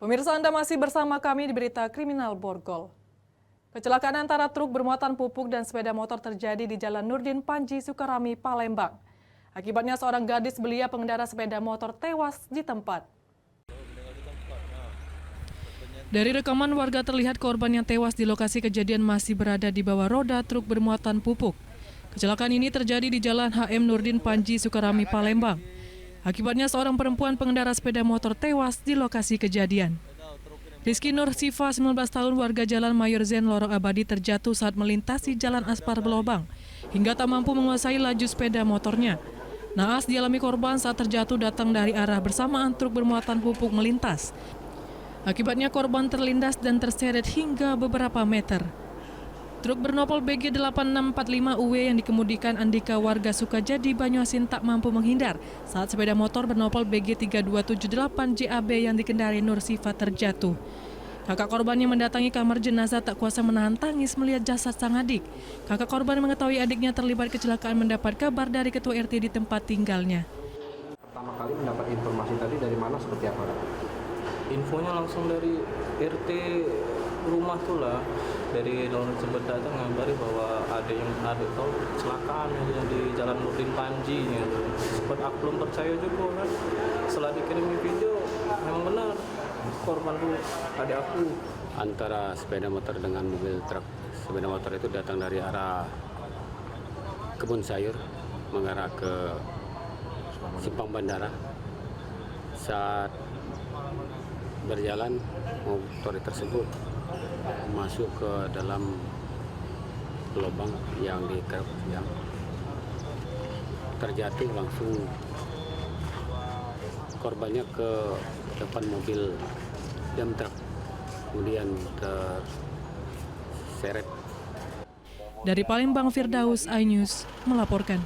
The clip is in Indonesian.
Pemirsa, Anda masih bersama kami di Berita Kriminal Borgol. Kecelakaan antara truk bermuatan pupuk dan sepeda motor terjadi di Jalan Nurdin Panji, Sukarami, Palembang. Akibatnya seorang gadis belia pengendara sepeda motor tewas di tempat. Dari rekaman warga terlihat korban yang tewas di lokasi kejadian masih berada di bawah roda truk bermuatan pupuk. Kecelakaan ini terjadi di Jalan HM Nurdin Panji, Sukarami, Palembang. Akibatnya seorang perempuan pengendara sepeda motor tewas di lokasi kejadian. Rizky Nur Siva, 19 tahun, warga Jalan Mayor Zen, Lorong Abadi, terjatuh saat melintasi jalan aspal berlobang hingga tak mampu menguasai laju sepeda motornya. Naas dialami korban saat terjatuh datang dari arah bersamaan truk bermuatan pupuk melintas. Akibatnya korban terlindas dan terseret hingga beberapa meter. Truk bernopol BG 8645UW yang dikemudikan Andika warga Sukajadi, Banyuasin tak mampu menghindar saat sepeda motor bernopol BG 3278JAB yang dikendari Nur Siva terjatuh. Kakak korban yang mendatangi kamar jenazah tak kuasa menahan tangis melihat jasad sang adik. Kakak korban mengetahui adiknya terlibat kecelakaan mendapat kabar dari ketua RT di tempat tinggalnya. Pertama kali mendapat informasi tadi dari mana, seperti apa? Infonya langsung dari RT rumah tuh lah, dari Lorong Cibeda itu ngabari bahwa ada kecelakaan di Jalan Nurdin Panji gitu. Sempat aku belum percaya juga kan. Setelah dikirim video, memang benar korban tuh adik aku. Antara sepeda motor dengan mobil truk. Sepeda motor itu datang dari arah Kebun Sayur mengarah ke Simpang Bandara. Saat berjalan, motor tersebut masuk ke dalam lubang yang dikeruk, yang terjatuh langsung korbannya ke depan mobil dump truck, kemudian terseret. Dari Palembang, Firdaus, iNews melaporkan.